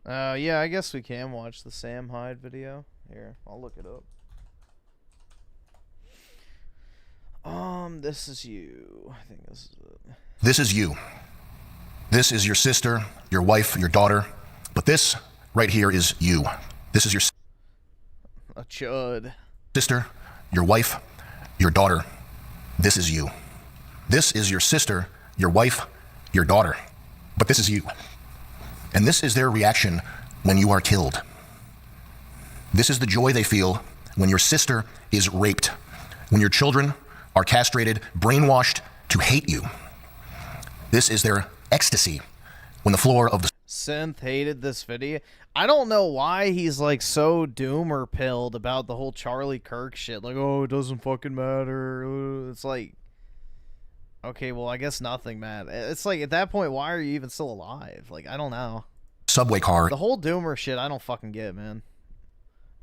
Yeah, I guess we can watch the Sam Hyde video. Here, I'll look it up. This is you. I think this is it. This is you. This is your sister, your wife, your daughter. But this right here is you. This is your A chud. sister, your wife, your daughter. This is you. This is your sister, your wife, your daughter. But this is you. And this is their reaction when you are killed. This is the joy they feel when your sister is raped, when your children are castrated, brainwashed to hate you. This is their ecstasy when the floor of the Synth hated this video. I don't know why he's like so doomer pilled about the whole Charlie Kirk shit. Like, oh, it doesn't fucking matter. It's like, okay, well, I guess nothing matters. It's like, at that point, why are you even still alive? Like, I don't know. subway car The whole doomer shit, I don't fucking get, man.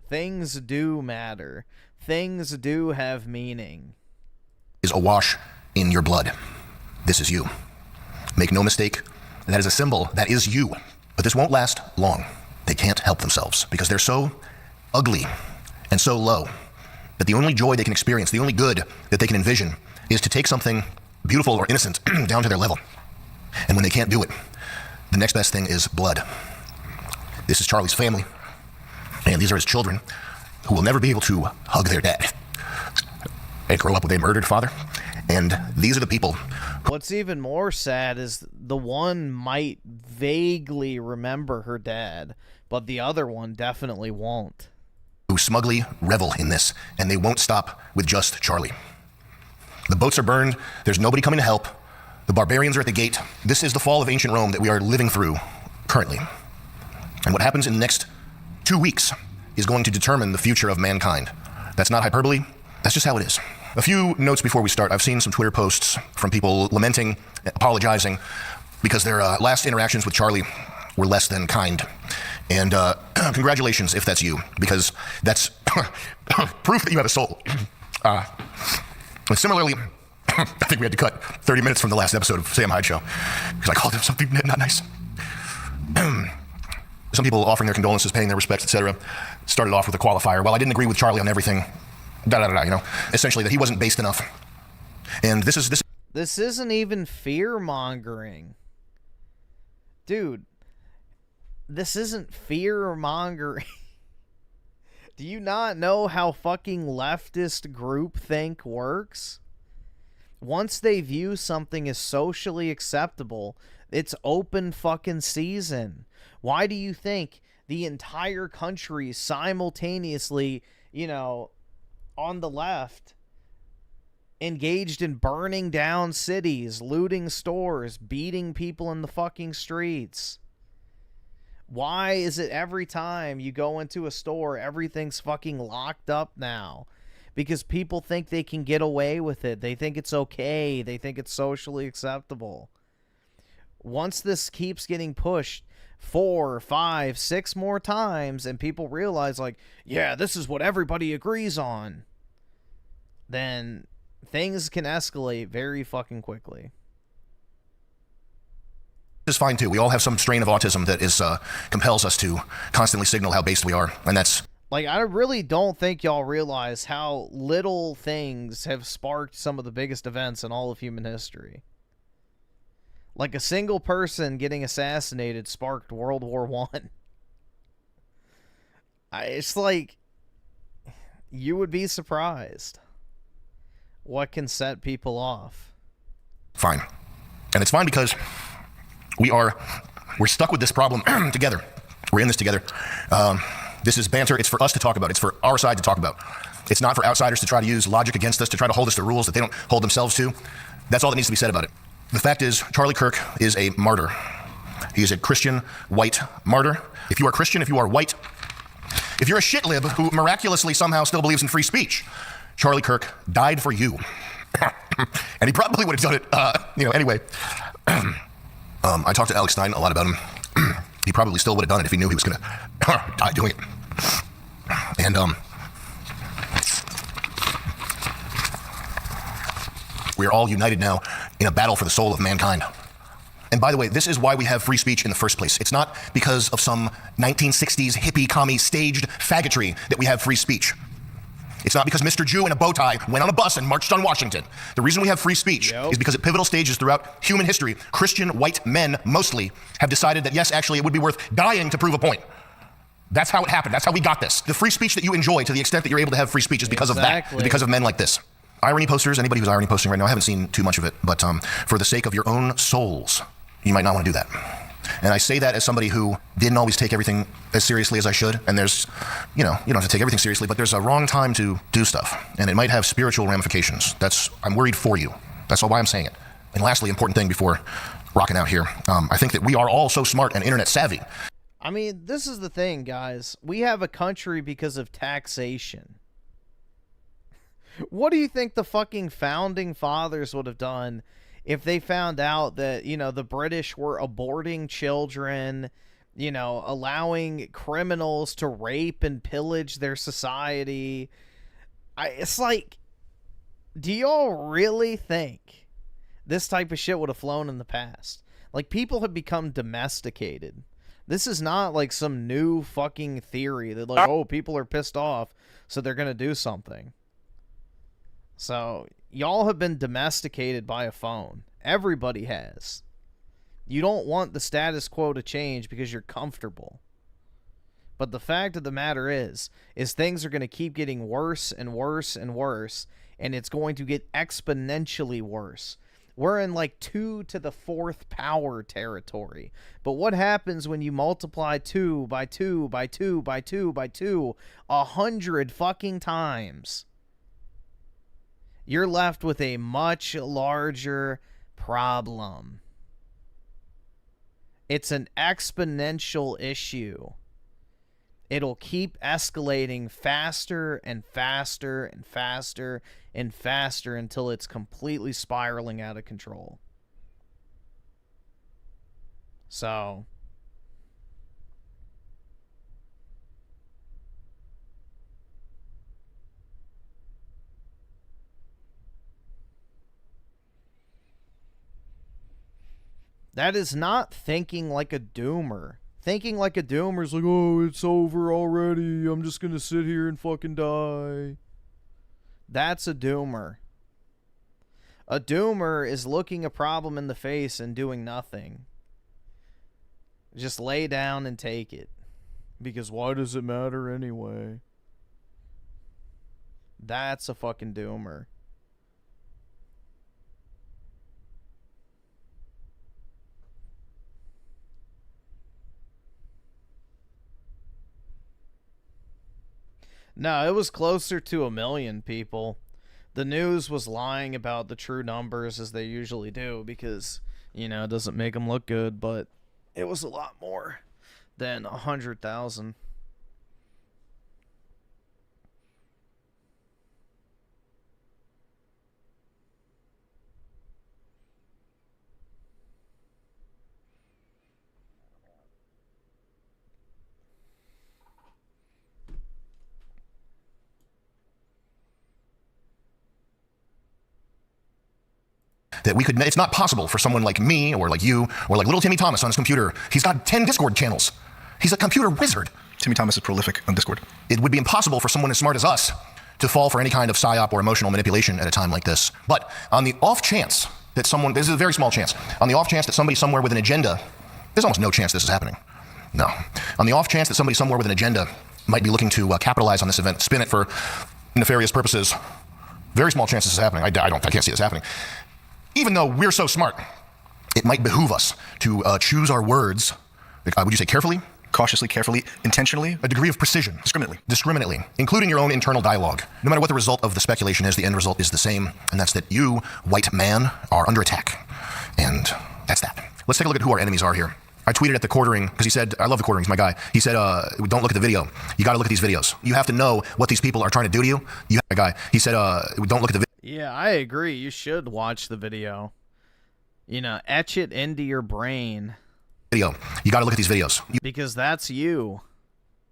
Things do matter. Things do have meaning. is awash in your blood. This is you. Make no mistake, that is a symbol. That is you. But this won't last long. They can't help themselves because they're so ugly and so low that the only joy they can experience, the only good that they can envision is to take something beautiful or innocent down to their level. And when they can't do it, the next best thing is blood. This is Charlie's family, and these are his children who will never be able to hug their dad. They grow up with a murdered father, and these are the people. What's even more sad is the one might vaguely remember her dad, but the other one definitely won't. Who smugly revel in this, and they won't stop with just Charlie. The boats are burned, there's nobody coming to help, the barbarians are at the gate. This is the fall of ancient Rome that we are living through currently. And what happens in the next 2 weeks is going to determine the future of mankind. That's not hyperbole, that's just how it is. A few notes before we start. I've seen some Twitter posts from people lamenting, apologizing, because their last interactions with Charlie were less than kind. And congratulations if that's you, because that's proof that you have a soul. And similarly, I think we had to cut 30 minutes from the last episode of Sam Hyde Show, because I called him something not nice. Some people offering their condolences, paying their respects, etc. started off with a qualifier. Well, I didn't agree with Charlie on everything, you know, essentially that he wasn't based enough. And this isn't even fear-mongering. Dude, this isn't fear-mongering. Do you not know how fucking leftist groupthink works? Once they view something as socially acceptable, it's open fucking season. Why do you think the entire country simultaneously, you know, on the left, engaged in burning down cities, looting stores, beating people in the fucking streets? Why is it every time you go into a store, everything's fucking locked up now? Because people think they can get away with it. They think it's okay. They think it's socially acceptable. Once this keeps getting pushed 4, 5, 6 more times, and people realize, like, yeah, this is what everybody agrees on, then things can escalate very fucking quickly. is fine too. We all have some strain of autism that is compels us to constantly signal how based we are, and that's... Like, I really don't think y'all realize how little things have sparked some of the biggest events in all of human history. Like, a single person getting assassinated sparked World War One. It's like, you would be surprised what can set people off. Fine. And it's fine because we're stuck with this problem together. We're in this together. This is banter. It's for us to talk about. It's for our side to talk about. It's not for outsiders to try to use logic against us, to try to hold us to rules that they don't hold themselves to. That's all that needs to be said about it. The fact is, Charlie Kirk is a martyr. He is a Christian, white martyr. If you are Christian, if you are white, if you're a shitlib who miraculously somehow still believes in free speech, Charlie Kirk died for you. And he probably would have done it, anyway. I talked to Alex Stein a lot about him. He probably still would have done it if he knew he was going to die doing it. And we are all united now in a battle for the soul of mankind. And by the way, this is why we have free speech in the first place. It's not because of some 1960s hippie commie staged faggotry that we have free speech. It's not because Mr. Jew in a bow tie went on a bus and marched on Washington. The reason we have free speech is because at pivotal stages throughout human history, Christian white men mostly have decided that yes, actually it would be worth dying to prove a point. That's how it happened. That's how we got this. The free speech that you enjoy to the extent that you're able to have free speech is because of that, because of men like this. Irony posters, anybody who's irony posting right now, I haven't seen too much of it, but for the sake of your own souls, you might not want to do that. And I say that as somebody who didn't always take everything as seriously as I should. And there's, you don't have to take everything seriously, but there's a wrong time to do stuff. And it might have spiritual ramifications. I'm worried for you. That's why I'm saying it. And lastly, important thing before rocking out here, I think that we are all so smart and internet savvy. I mean, this is the thing, guys. We have a country because of taxation. What do you think the fucking founding fathers would have done if they found out that, the British were aborting children, allowing criminals to rape and pillage their society? It's like, do y'all really think this type of shit would have flown in the past? Like, people have become domesticated. This is not like some new fucking theory that, like, oh, people are pissed off, so they're gonna do something. So, y'all have been domesticated by a phone. Everybody has. You don't want the status quo to change because you're comfortable. But the fact of the matter is things are going to keep getting worse and worse and worse, and it's going to get exponentially worse. We're in like 2 to the 4th power territory. But what happens when you multiply 2 by 2 by 2 by 2 by 2 100 fucking times? You're left with a much larger problem. It's an exponential issue. It'll keep escalating faster and faster and faster and faster until it's completely spiraling out of control. So, that is not thinking like a doomer. Thinking like a doomer is like, oh, it's over already. I'm just going to sit here and fucking die. That's a doomer. A doomer is looking a problem in the face and doing nothing. Just lay down and take it. Because why does it matter anyway? That's a fucking doomer. No, it was closer to 1 million people. The news was lying about the true numbers as they usually do because, it doesn't make them look good, but it was a lot more than 100,000. That we could, it's not possible for someone like me or like you or like little Timmy Thomas on his computer. He's got 10 Discord channels. He's a computer wizard. Timmy Thomas is prolific on Discord. It would be impossible for someone as smart as us to fall for any kind of psyop or emotional manipulation at a time like this. But on the off chance that someone, this is a very small chance, on the off chance that somebody somewhere with an agenda, there's almost no chance this is happening. No. On the off chance that somebody somewhere with an agenda might be looking to capitalize on this event, spin it for nefarious purposes, very small chance this is happening. I can't see this happening. Even though we're so smart, it might behoove us to choose our words, would you say carefully? Cautiously, carefully, intentionally. A degree of precision. Discriminately, including your own internal dialogue. No matter what the result of the speculation is, the end result is the same, and that's that you, white man, are under attack. And that's that. Let's take a look at who our enemies are here. I tweeted at the Quartering, because he said, I love the Quartering, he's my guy. He said, don't look at the video. You gotta look at these videos. You have to know what these people are trying to do to you. My guy, he said, don't look at the video. Yeah, I agree. You should watch the video. Etch it into your brain. You gotta look at these videos. Because that's you.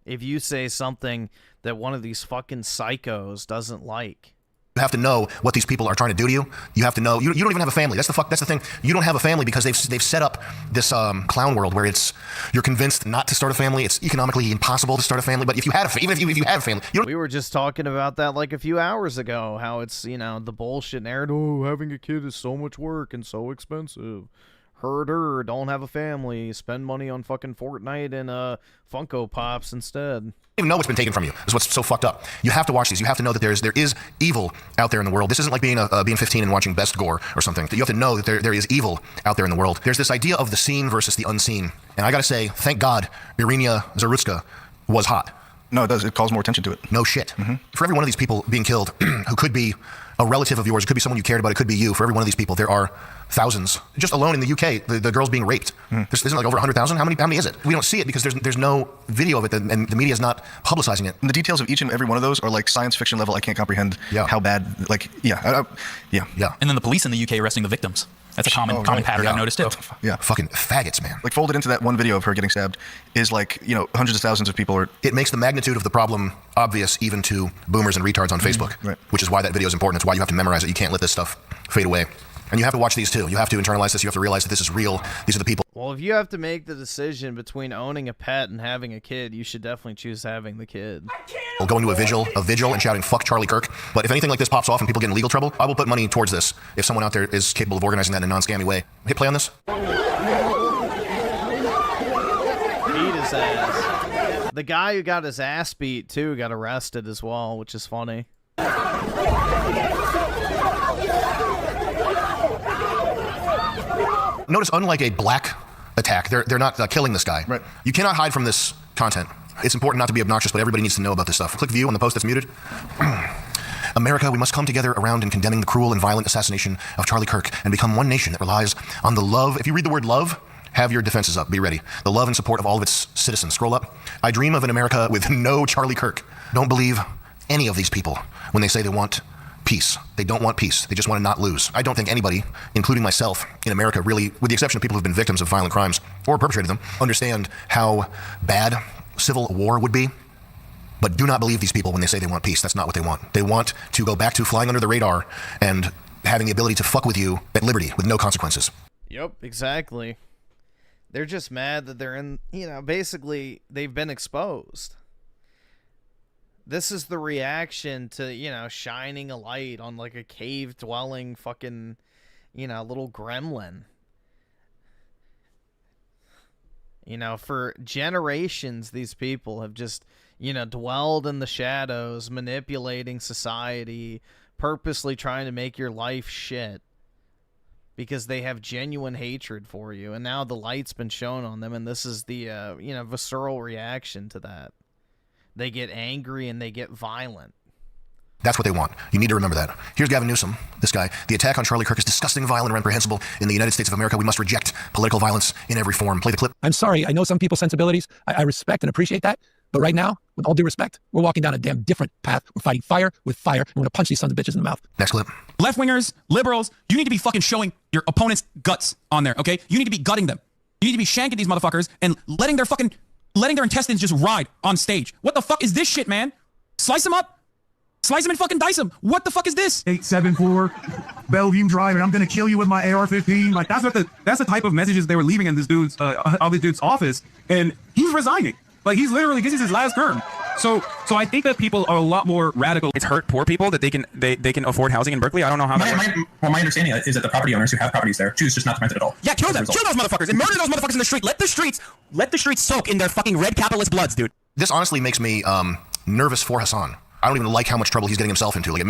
If you say something that one of these fucking psychos doesn't like. You have to know what these people are trying to do to you. You have to know. You don't even have a family. That's the thing. You don't have a family because they've set up this clown world where you're convinced not to start a family. It's economically impossible to start a family. But if you had even if you have a family, we were just talking about that like a few hours ago. How it's the bullshit narrative. Oh, having a kid is so much work and so expensive. Herder, don't have a family. Spend money on fucking Fortnite and Funko Pops instead. You don't even know what's been taken from you. That's what's so fucked up. You have to watch these. You have to know that there is evil out there in the world. This isn't like being 15 and watching Best Gore or something. You have to know that there is evil out there in the world. There's this idea of the seen versus the unseen. And I gotta say, thank God, Irina Zarutska was hot. No, it does. It calls more attention to it. No shit. For every one of these people being killed, who could be a relative of yours, it could be someone you cared about, it could be you. For every one of these people, there are thousands. Just alone in the UK, the girls being raped. Isn't like over 100,000? How many is it? We don't see it because there's no video of it, and the media is not publicizing it. And the details of each and every one of those are like science fiction level. I can't comprehend how bad. Like, yeah. And then the police in the UK arresting the victims. That's a common pattern. I've noticed it. Yeah. Fucking faggots, man. Like folded into that one video of her getting stabbed is like, hundreds of thousands of people are. It makes the magnitude of the problem obvious even to boomers and retards on Facebook, right. Which is why that video is important. It's why you have to memorize it. You can't let this stuff fade away. And you have to watch these too. You have to internalize this. You have to realize that this is real. These are the people. Well, if you have to make the decision between owning a pet and having a kid, you should definitely choose having the kid. Going to a vigil and shouting "fuck Charlie Kirk." But if anything like this pops off and people get in legal trouble, I will put money towards this. If someone out there is capable of organizing that in a non-scammy way, hit play on this. Beat his ass. The guy who got his ass beat too got arrested as well, which is funny. Notice, unlike a black attack, they're not killing this guy. Right. You cannot hide from this content. It's important not to be obnoxious, but everybody needs to know about this stuff. Click view on the post that's muted. America, we must come together around in condemning the cruel and violent assassination of Charlie Kirk and become one nation that relies on the love. If you read the word love, have your defenses up. Be ready. The love and support of all of its citizens. Scroll up. I dream of an America with no Charlie Kirk. Don't believe any of these people when they say they want peace. They don't want peace. They just want to not lose. I don't think anybody, including myself, in America really, with the exception of people who've been victims of violent crimes or perpetrated them, understand how bad civil war would be. But do not believe these people when they say they want peace. That's not what they want. They want to go back to flying under the radar and having the ability to fuck with you at liberty with no consequences. Yep, exactly. They're just mad that they're in, basically they've been exposed. This is the reaction to, shining a light on like a cave-dwelling fucking, little gremlin. For generations, these people have just, dwelled in the shadows, manipulating society, purposely trying to make your life shit because they have genuine hatred for you. And now the light's been shown on them, and this is the, visceral reaction to that. They get angry and they get violent. That's what they want. You need to remember that. Here's Gavin Newsom, this guy. The attack on Charlie Kirk is disgusting, violent, and reprehensible. In the United States of America, we must reject political violence in every form. Play the clip. I'm sorry. I know some people's sensibilities. I respect and appreciate that. But right now, with all due respect, we're walking down a damn different path. We're fighting fire with fire, and we're going to punch these sons of bitches in the mouth. Next clip. Left-wingers, liberals, you need to be fucking showing your opponent's guts on there, okay? You need to be gutting them. You need to be shanking these motherfuckers and letting their intestines just ride on stage. What the fuck is this shit, man? Slice them up. Slice them and fucking dice them. What the fuck is this? 874 Bellevue Drive, and I'm gonna kill you with my AR-15. Like that's the type of messages they were leaving in this dude's office, and he's resigning. Like he's literally, this is his last term. So I think that people are a lot more radical. It's hurt poor people that they can afford housing in Berkeley. I don't know how that works. My understanding is that the property owners who have properties there choose just not to rent it at all. Yeah, kill them. Kill those motherfuckers and murder those motherfuckers in the street. Let the streets soak in their fucking red capitalist bloods, dude. This honestly makes me nervous for Hassan. I don't even like how much trouble he's getting himself into. Like,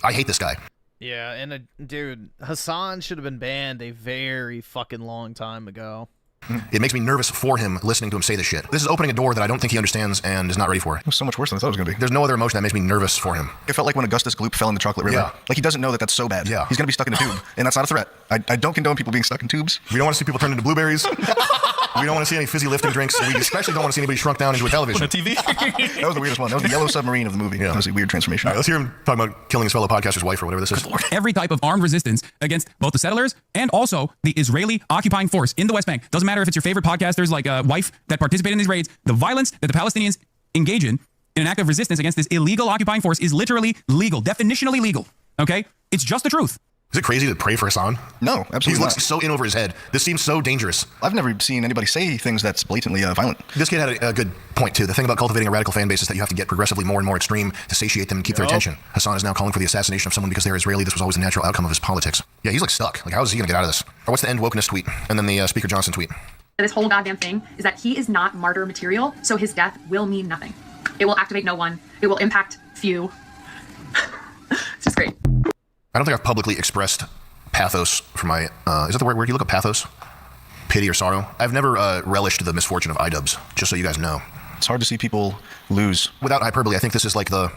I hate this guy. Yeah, and dude, Hassan should have been banned a very fucking long time ago. It makes me nervous for him listening to him say this shit. This is opening a door that I don't think he understands and is not ready for. It was so much worse than I thought it was going to be. There's no other emotion that makes me nervous for him. It felt like when Augustus Gloop fell in the chocolate river. Yeah. Like he doesn't know that that's so bad. Yeah. He's going to be stuck in a tube, and that's not a threat. I don't condone people being stuck in tubes. We don't want to see people turn into blueberries. We don't want to see any fizzy lifting drinks. We especially don't want to see anybody shrunk down into a television. TV. That was the weirdest one. That was the yellow submarine of the movie. Yeah. That was a weird transformation. All right, let's hear him talking about killing his fellow podcaster's wife or whatever this is. Every type of armed resistance against both the settlers and also the Israeli occupying force in the West Bank. Doesn't matter if it's your favorite podcaster's like wife that participated in these raids. The violence that the Palestinians engage in an act of resistance against this illegal occupying force is literally legal, definitionally legal. Okay? It's just the truth. Is it crazy to pray for Hassan? No, absolutely He looks not. so in over his head. This seems so dangerous. I've never seen anybody say things that's blatantly violent. This kid had a good point, too. The thing about cultivating a radical fan base is that you have to get progressively more and more extreme to satiate them and keep their attention. Hassan is now calling for the assassination of someone because they're Israeli. This was always the natural outcome of his politics. Yeah, he's like stuck. Like, how is he going to get out of this? Or what's the end wokeness tweet? And then the Speaker Johnson tweet. This whole goddamn thing is that he is not martyr material, so his death will mean nothing. It will activate no one. It will impact few. It's just great. I don't think I've publicly expressed pathos for my, is that the word you look up pathos? Pity or sorrow? I've never relished the misfortune of iDubbbz, just so you guys know. It's hard to see people lose. Without hyperbole, I think this is like the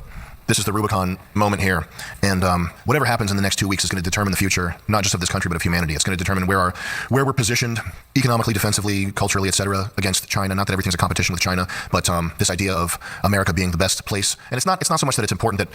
Rubicon moment here. And whatever happens in the next 2 weeks is going to determine the future, not just of this country, but of humanity. It's going to determine where we're positioned economically, defensively, culturally, etc., against China. Not that everything's a competition with China, but this idea of America being the best place. And it's not so much that it's important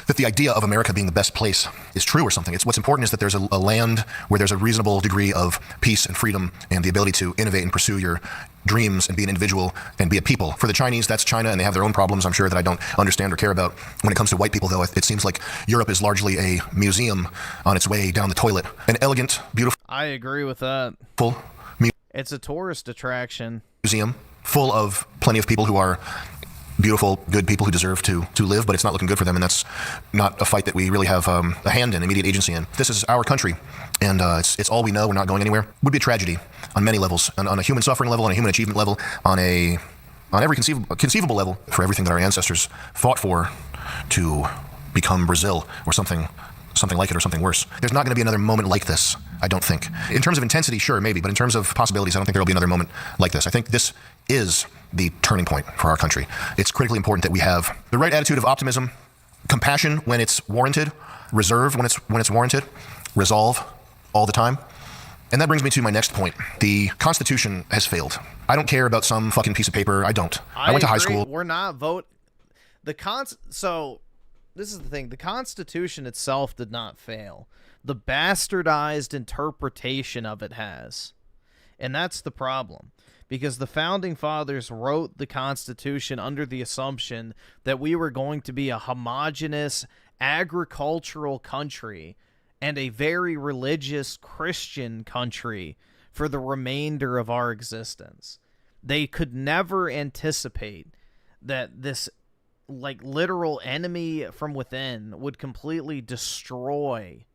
that the idea of America being the best place is true or something. It's what's important is that there's a land where there's a reasonable degree of peace and freedom and the ability to innovate and pursue your dreams and be an individual and be a people. For the Chinese, that's China, and they have their own problems, I'm sure, that I don't understand or care about. When it comes to white people, though, it seems like Europe is largely a museum on its way down the toilet. An elegant, beautiful... I agree with that. It's a tourist attraction. Museum full of plenty of people who are beautiful, good people who deserve to live, but it's not looking good for them, and that's not a fight that we really have a hand in, immediate agency in. This is our country, and it's all we know. We're not going anywhere. It would be a tragedy on many levels, on a human suffering level, on a human achievement level, on every conceivable level, for everything that our ancestors fought for to become Brazil or something like it or something worse. There's not going to be another moment like this, I don't think. In terms of intensity, sure, maybe, but in terms of possibilities, I don't think there will be another moment like this. I think this is the turning point for our country. It's critically important that we have the right attitude of optimism, compassion when it's warranted, reserve when it's warranted, resolve all the time. And that brings me to my next point. The Constitution has failed. I don't care about some fucking piece of paper. I don't. I went to high school. We're not So this is the thing. The Constitution itself did not fail. The bastardized interpretation of it has. And that's the problem. Because the Founding Fathers wrote the Constitution under the assumption that we were going to be a homogeneous agricultural country and a very religious Christian country for the remainder of our existence. They could never anticipate that this literal enemy from within would completely destroy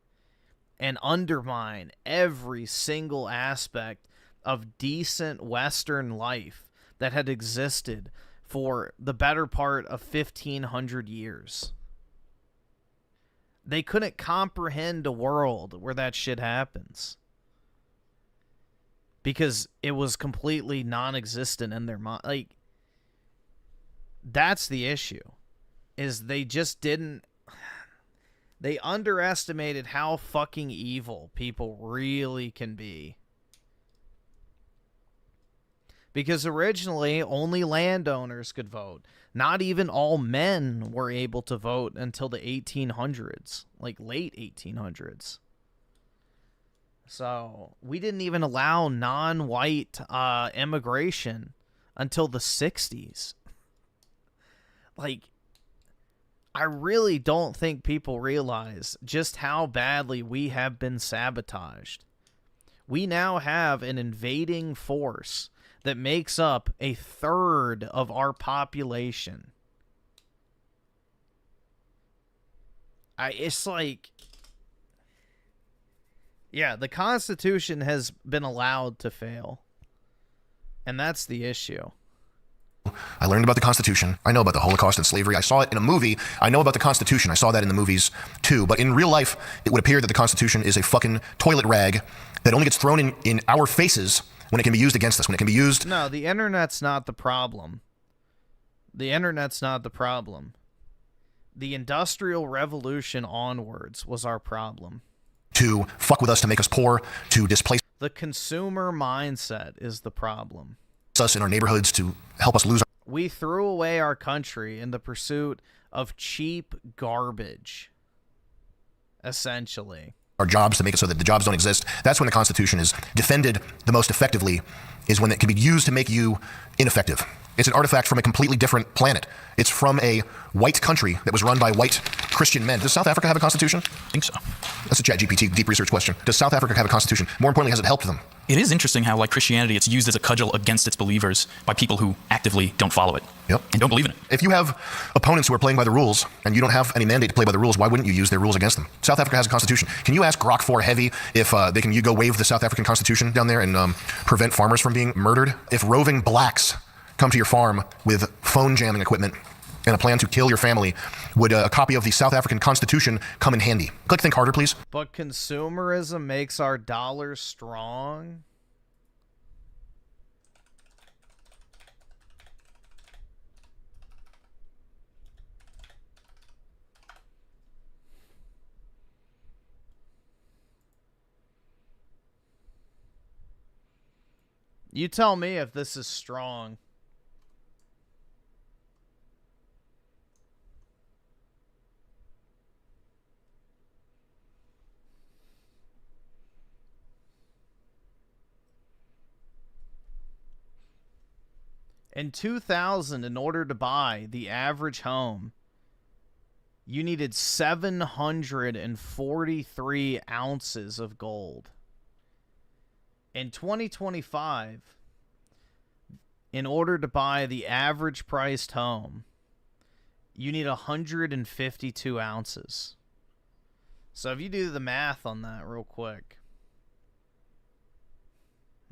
and undermine every single aspect of decent Western life that had existed for the better part of 1,500 years. They couldn't comprehend a world where that shit happens because it was completely non-existent in their mind. That's the issue, is they just didn't... They underestimated how fucking evil people really can be. Because originally, only landowners could vote. Not even all men were able to vote until the 1800s, late 1800s. So, we didn't even allow non-white immigration until the 60s. I really don't think people realize just how badly we have been sabotaged. We now have an invading force that makes up a third of our population. Yeah, the Constitution has been allowed to fail. And that's the issue. I learned about the Constitution. I know about the Holocaust and slavery. I saw it in a movie. I know about the Constitution. I saw that in the movies too. But in real life, it would appear that the Constitution is a fucking toilet rag that only gets thrown in our faces when it can be used against us, when it can be used... No, the internet's not the problem. The internet's not the problem. The Industrial Revolution onwards was our problem. To fuck with us, to make us poor, to displace... The consumer mindset is the problem. ...us in our neighborhoods, to help us lose... We threw away our country in the pursuit of cheap garbage, essentially. Our jobs, to make it so that the jobs don't exist. That's when the Constitution is defended the most effectively, is when it can be used to make you ineffective. It's an artifact from a completely different planet. It's from a white country that was run by white Christian men. Does South Africa have a constitution? I think so. That's a ChatGPT deep research question. Does South Africa have a constitution? More importantly, has it helped them? It is interesting how, like Christianity, it's used as a cudgel against its believers by people who actively don't follow it. Yep. And don't believe in it. If you have opponents who are playing by the rules and you don't have any mandate to play by the rules, why wouldn't you use their rules against them? South Africa has a constitution. Can you ask Grok 4 Heavy if you go wave the South African constitution down there and prevent farmers from being murdered? If roving blacks come to your farm with phone jamming equipment and a plan to kill your family, would a copy of the South African Constitution come in handy? Click think harder, please. But consumerism makes our dollar strong. You tell me if this is strong. In 2000, in order to buy the average home, you needed 743 ounces of gold. In 2025, in order to buy the average priced home, you need 152 ounces. So if you do the math on that real quick,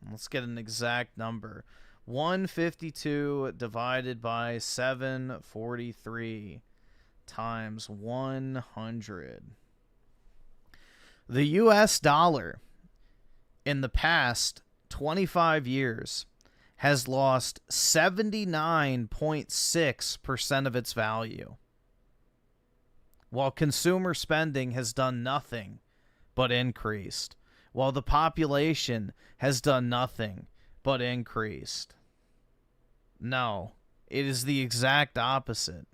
let's get an exact number. 152 divided by 743 times 100. The US dollar in the past 25 years has lost 79.6% of its value, while consumer spending has done nothing but increased, while the population has done nothing but increased. No, it is the exact opposite.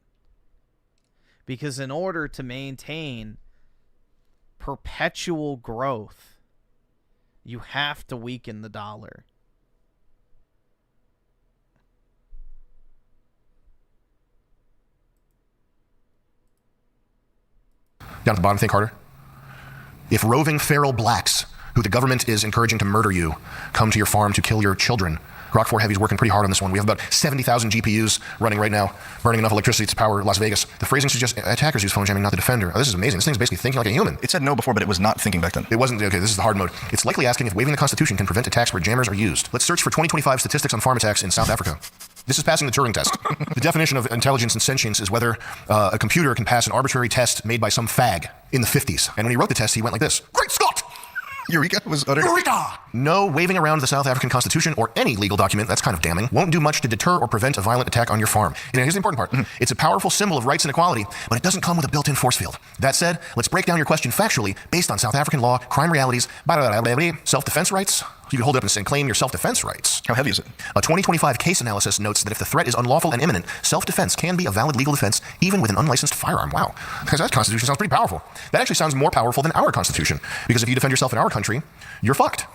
Because in order to maintain perpetual growth, you have to weaken the dollar. Down at the bottom, think harder. If roving feral blacks, who the government is encouraging to murder you, come to your farm to kill your children, Grok 4 Heavy's working pretty hard on this one. We have about 70,000 GPUs running right now, burning enough electricity to power Las Vegas. The phrasing suggests attackers use phone jamming, not the defender. Oh, this is amazing. This thing's basically thinking like a human. It said no before, but it was not thinking back then. It wasn't. Okay, this is the hard mode. It's likely asking if waiving the Constitution can prevent attacks where jammers are used. Let's search for 2025 statistics on farm attacks in South Africa. This is passing the Turing test. The definition of intelligence and sentience is whether a computer can pass an arbitrary test made by some fag in the 50s. And when he wrote the test, he went like this. Great Scott! Eureka was uttered. Eureka! No waving around the South African Constitution or any legal document, that's kind of damning, won't do much to deter or prevent a violent attack on your farm. And here's the important part. It's a powerful symbol of rights and equality, but it doesn't come with a built-in force field. That said, let's break down your question factually based on South African law, crime realities, self-defense rights. You can hold it up and claim your self-defense rights. How heavy is it? A 2025 case analysis notes that if the threat is unlawful and imminent, self-defense can be a valid legal defense even with an unlicensed firearm. Wow. Because that Constitution sounds pretty powerful. That actually sounds more powerful than our Constitution. Because if you defend yourself in our country, you're fucked.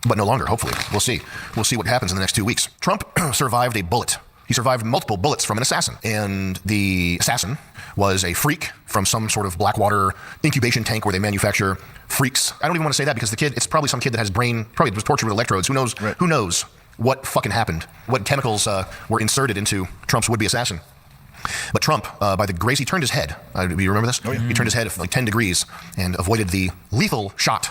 But no longer, hopefully. We'll see. We'll see what happens in the next 2 weeks. Trump survived a bullet. He survived multiple bullets from an assassin. And the assassin was a freak from some sort of Blackwater incubation tank where they manufacture freaks. I don't even want to say that because the kid, it's probably some kid that has probably was tortured with electrodes. Who knows? Right. Who knows what fucking happened? What chemicals were inserted into Trump's would-be assassin? But Trump, by the grace, he turned his head. Do you remember this? Oh, yeah. He turned his head like 10 degrees and avoided the lethal shot.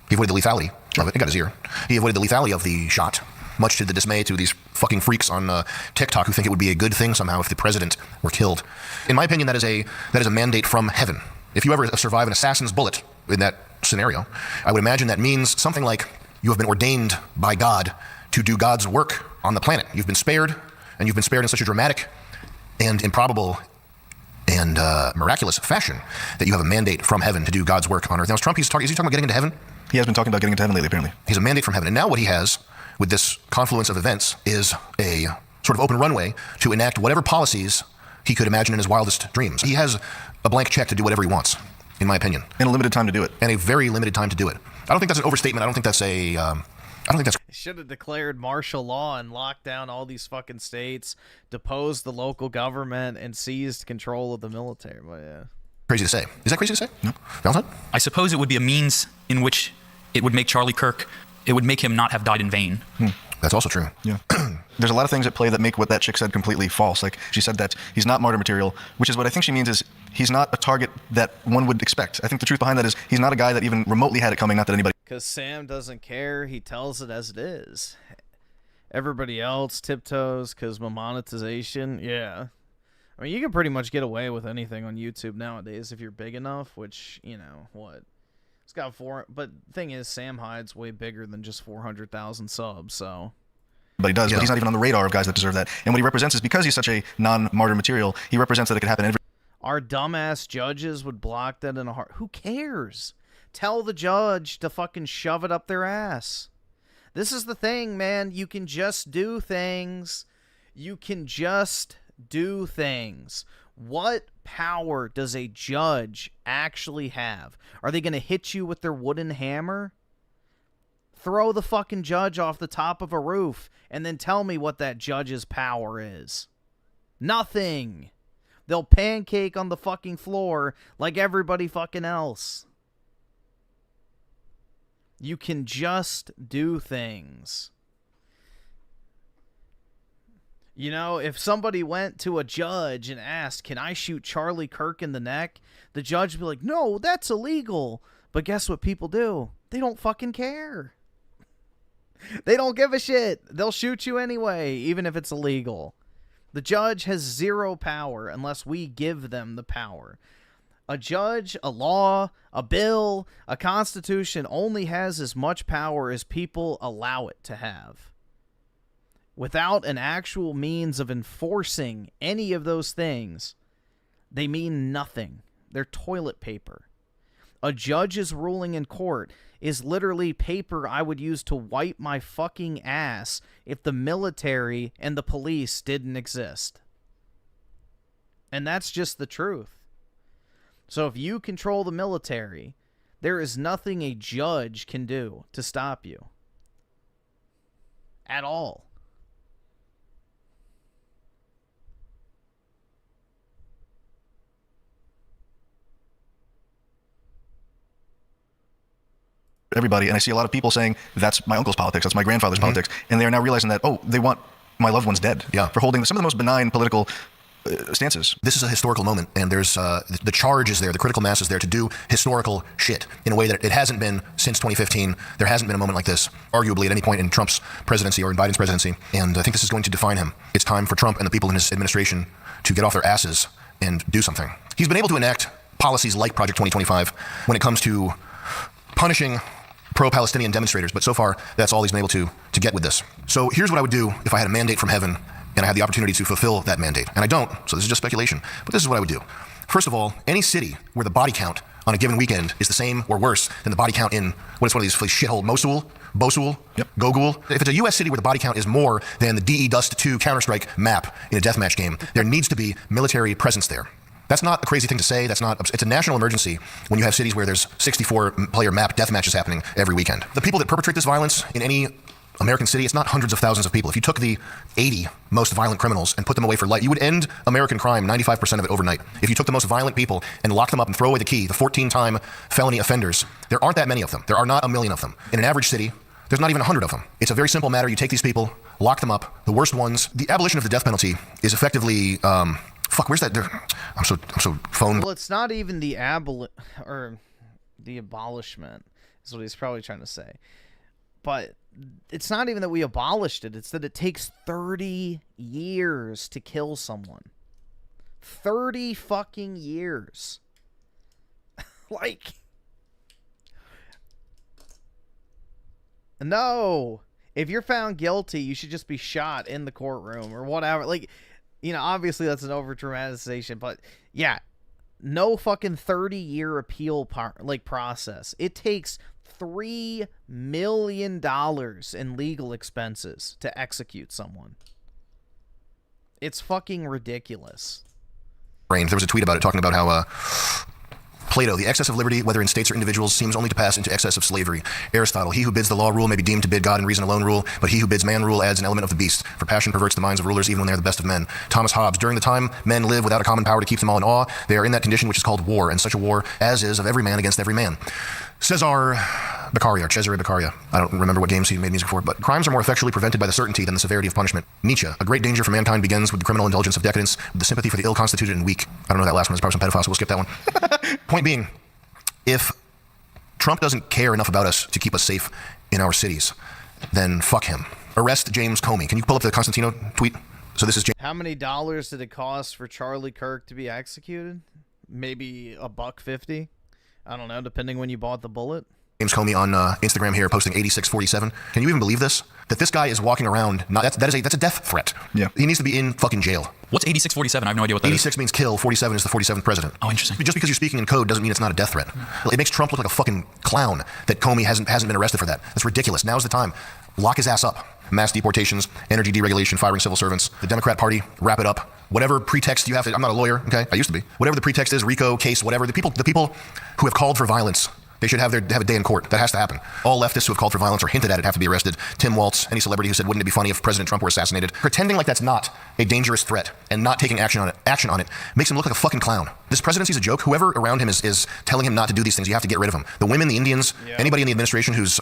He avoided the lethality of it. It got his ear. He avoided the lethality of the shot, much to the dismay to these fucking freaks on TikTok who think it would be a good thing somehow if the president were killed. In my opinion, that is a mandate from heaven. If you ever survive an assassin's bullet in that scenario, I would imagine that means something like you have been ordained by God to do God's work on the planet. You've been spared, and you've been spared in such a dramatic and improbable and miraculous fashion that you have a mandate from heaven to do God's work on earth. Now, is he talking about getting into heaven? He has been talking about getting into heaven lately, apparently. He's a mandate from heaven. And now what he has with this confluence of events is a sort of open runway to enact whatever policies he could imagine in his wildest dreams. He has a blank check to do whatever he wants, in my opinion. And a limited time to do it. And a very limited time to do it. I don't think that's an overstatement. I don't think that's He should have declared martial law and locked down all these fucking states, deposed the local government, and seized control of the military. But yeah. Crazy to say. Is that crazy to say? No. Valentine? I suppose it would be a means in which it would make Charlie Kirk, it would make him not have died in vain. That's also true. Yeah. There's a lot of things at play that make what that chick said completely false. Like, she said that he's not martyr material, which is what I think she means is he's not a target that one would expect. I think the truth behind that is he's not a guy that even remotely had it coming, not that anybody... Because Sam doesn't care. He tells it as it is. Everybody else tiptoes because monetization. Yeah. I mean, you can pretty much get away with anything on YouTube nowadays if you're big enough, which, you know, what? It's got but the thing is, Sam Hyde's way bigger than just 400,000 subs, so... But he does, but he's not even on the radar of guys that deserve that. And what he represents is, because he's such a non-martyr material, he represents that it could happen every... Our dumbass judges would block that in a heart. Who cares? Tell the judge to fucking shove it up their ass. This is the thing, man. You can just do things. You can just do things. What power does a judge actually have? Are they going to hit you with their wooden hammer? Throw the fucking judge off the top of a roof and then tell me what that judge's power is. Nothing. They'll pancake on the fucking floor like everybody fucking else. You can just do things. You know, if somebody went to a judge and asked, can I shoot Charlie Kirk in the neck? The judge would be like, no, that's illegal. But guess what people do? They don't fucking care. They don't give a shit. They'll shoot you anyway, even if it's illegal. The judge has zero power unless we give them the power. A judge, a law, a bill, a constitution only has as much power as people allow it to have. Without an actual means of enforcing any of those things, they mean nothing. They're toilet paper. A judge's ruling in court is literally paper I would use to wipe my fucking ass if the military and the police didn't exist. And that's just the truth. So if you control the military, there is nothing a judge can do to stop you. At all. Everybody, and I see a lot of people saying, that's my uncle's politics, that's my grandfather's politics, and they are now realizing that, oh, they want my loved ones dead for holding some of the most benign political stances. This is a historical moment, and there's the charge is there, the critical mass is there to do historical shit in a way that it hasn't been since 2015. There hasn't been a moment like this, arguably, at any point in Trump's presidency or in Biden's presidency, and I think this is going to define him. It's time for Trump and the people in his administration to get off their asses and do something. He's been able to enact policies like Project 2025 when it comes to punishing pro-Palestinian demonstrators, but so far, that's all he's been able to get with this. So here's what I would do if I had a mandate from heaven and I had the opportunity to fulfill that mandate. And I don't, so this is just speculation, but this is what I would do. First of all, any city where the body count on a given weekend is the same or worse than the body count in, what is one of these shithole, Mosul, Gogul. If it's a U.S. city where the body count is more than the DE Dust 2 Counter-Strike map in a deathmatch game, there needs to be military presence there. That's not a crazy thing to say. It's a national emergency when you have cities where there's 64-player map death matches happening every weekend. The people that perpetrate this violence in any American city, it's not hundreds of thousands of people. If you took the 80 most violent criminals and put them away for life, you would end American crime, 95% of it, overnight. If you took the most violent people and locked them up and throw away the key, the 14-time felony offenders, there aren't that many of them. There are not a million of them. In an average city, there's not even 100 of them. It's a very simple matter. You take these people, lock them up, the worst ones. The abolition of the death penalty is effectively... where's that? I'm so phone. Well, it's not even the abolishment is what he's probably trying to say. But it's not even that we abolished it. It's that it takes 30 years to kill someone. 30 fucking years. Like, no. If you're found guilty, you should just be shot in the courtroom or whatever. Like, you know, obviously that's an over-dramatization, but yeah, no fucking 30-year appeal process. It takes $3 million in legal expenses to execute someone. It's fucking ridiculous. There was a tweet about it talking about how Plato, the excess of liberty, whether in states or individuals, seems only to pass into excess of slavery. Aristotle, he who bids the law rule may be deemed to bid God and reason alone rule, but he who bids man rule adds an element of the beast, for passion perverts the minds of rulers even when they are the best of men. Thomas Hobbes, during the time men live without a common power to keep them all in awe, they are in that condition which is called war, and such a war as is of every man against every man. Cesare Beccaria. I don't remember what games he made music for, but crimes are more effectually prevented by the certainty than the severity of punishment. Nietzsche, a great danger for mankind begins with the criminal indulgence of decadence, with the sympathy for the ill-constituted and weak. I don't know that last one, there's probably some pedophiles, so we'll skip that one. Point being, if Trump doesn't care enough about us to keep us safe in our cities, then fuck him. Arrest James Comey. Can you pull up the Constantino tweet? So this is James. How many dollars did it cost for Charlie Kirk to be executed? Maybe $1.50. I don't know, depending when you bought the bullet. James Comey on Instagram here posting 8647. Can you even believe this? That this guy is walking around. That's a death threat. Yeah. He needs to be in fucking jail. What's 8647? I have no idea what that 86 means kill. 47 is the 47th president. Oh, interesting. Just because you're speaking in code doesn't mean it's not a death threat. It makes Trump look like a fucking clown that Comey hasn't been arrested for that. That's ridiculous. Now's the time. Lock his ass up. Mass deportations, energy deregulation, firing civil servants. The Democrat Party, wrap it up. Whatever pretext you have to, I'm not a lawyer, okay? I used to be. Whatever the pretext is, RICO case, whatever. The people who have called for violence, they should have a day in court. That has to happen. All leftists who have called for violence or hinted at it have to be arrested. Tim Waltz, any celebrity who said, wouldn't it be funny if President Trump were assassinated? Pretending like that's not a dangerous threat and not taking action on it makes him look like a fucking clown. This presidency's a joke. Whoever around him is telling him not to do these things, you have to get rid of him. The women, the Indians, anybody in the administration who's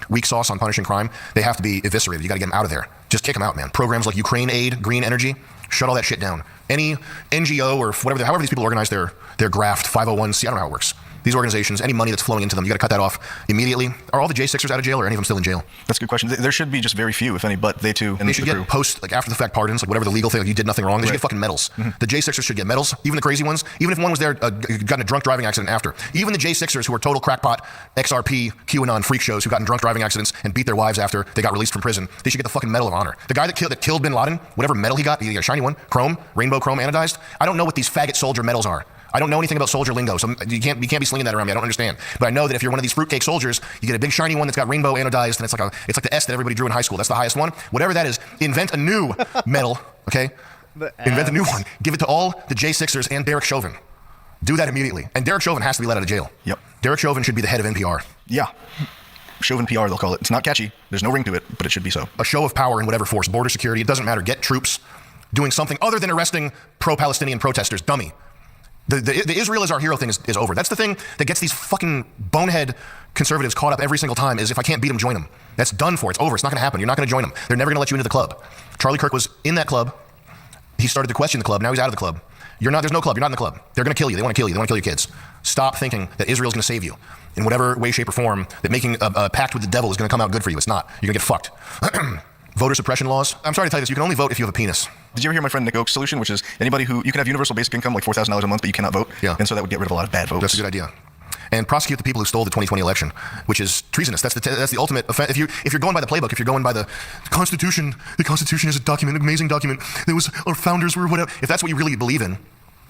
weak sauce on punishing crime, they have to be eviscerated. You got to get them out of there. Just kick them out, man. Programs like Ukraine Aid, Green Energy, shut all that shit down. Any NGO or whatever, however these people organize their graft, 501c, I don't know how it works. These organizations, any money that's flowing into them, you got to cut that off immediately. Are all the J6ers out of jail, or any of them still in jail? That's a good question. There should be just very few, if any, but they too. And they should get after the fact pardons, like whatever the legal thing, like you did nothing wrong. They should get fucking medals. Mm-hmm. The J6ers should get medals, even the crazy ones. Even if one was there, got in a drunk driving accident after. Even the J6ers who are total crackpot, XRP, QAnon freak shows who got in drunk driving accidents and beat their wives after they got released from prison, they should get the fucking Medal of Honor. The guy that killed Bin Laden, whatever medal he got a shiny one, chrome, rainbow chrome anodized. I don't know what these faggot soldier medals are. I don't know anything about soldier lingo, so you can't be slinging that around me. I don't understand. But I know that if you're one of these fruitcake soldiers, you get a big shiny one that's got rainbow anodized, and it's like the S that everybody drew in high school. That's the highest one. Whatever that is, invent a new medal, okay? Invent a new one. Give it to all the J6ers and Derek Chauvin. Do that immediately. And Derek Chauvin has to be let out of jail. Yep. Derek Chauvin should be the head of NPR. Yeah. Chauvin PR, they'll call it. It's not catchy. There's no ring to it, but it should be so. A show of power in whatever force, border security, it doesn't matter. Get troops doing something other than arresting pro-Palestinian protesters. Dummy. The Israel is our hero thing is over. That's the thing that gets these fucking bonehead conservatives caught up every single time, is if I can't beat them, join them. That's done for. It's over. It's not going to happen. You're not going to join them. They're never going to let you into the club. Charlie Kirk was in that club. He started to question the club. Now he's out of the club. There's no club. You're not in the club. They're going to kill you. They want to kill you. They want to kill your kids. Stop thinking that Israel's going to save you in whatever way, shape, or form, that making a pact with the devil is going to come out good for you. It's not. You're going to get fucked. Voter suppression laws. I'm sorry to tell you this. You can only vote if you have a penis. Did you ever hear my friend Nick Oak's solution, which is anybody who, you can have universal basic income, like $4,000 a month, but you cannot vote? Yeah. And so that would get rid of a lot of bad votes. That's a good idea. And prosecute the people who stole the 2020 election, which is treasonous. That's the ultimate offense. If you're going by the playbook, if you're going by the Constitution is a document, an amazing document. There was our founders were whatever. If that's what you really believe in,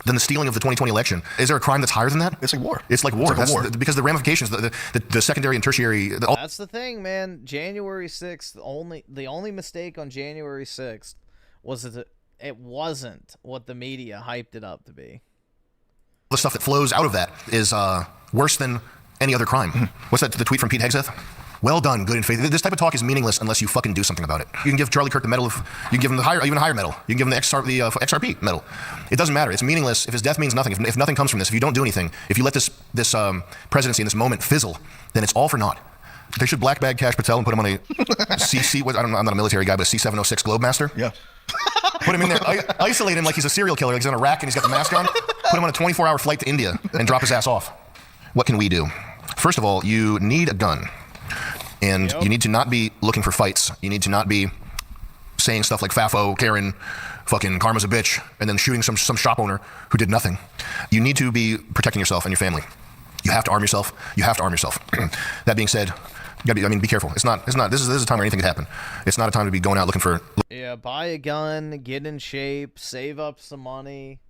then the stealing of the 2020 election, is there a crime that's higher than that? It's like war. It's like war. It's like war. Because the ramifications, the secondary and tertiary. That's the thing, man. January 6th, the only mistake on January 6th was that it wasn't what the media hyped it up to be. The stuff that flows out of that is worse than any other crime. What's that? The tweet from Pete Hegseth? Well done, good and faithful. This type of talk is meaningless unless you fucking do something about it. You can give Charlie Kirk the medal you can give him even a higher medal. You can give him the XRP medal. It doesn't matter. It's meaningless if his death means nothing. If nothing comes from this, if you don't do anything, if you let this presidency in this moment fizzle, then it's all for naught. They should black bag Kash Patel and put him on a I'm not a military guy, but a C-706 Globemaster. Yeah. Put him in there, isolate him like he's a serial killer, like he's on a rack and he's got the mask on. Put him on a 24-hour flight to India and drop his ass off. What can we do? First of all, you need a gun. And you need to not be looking for fights. You need to not be saying stuff like Fafo, Karen, fucking karma's a bitch, and then shooting some shop owner who did nothing. You need to be protecting yourself and your family. You have to arm yourself. You have to arm yourself. That being said, you gotta be careful. This is a time where anything could happen. It's not a time to be going out looking for. Yeah, buy a gun, get in shape, save up some money.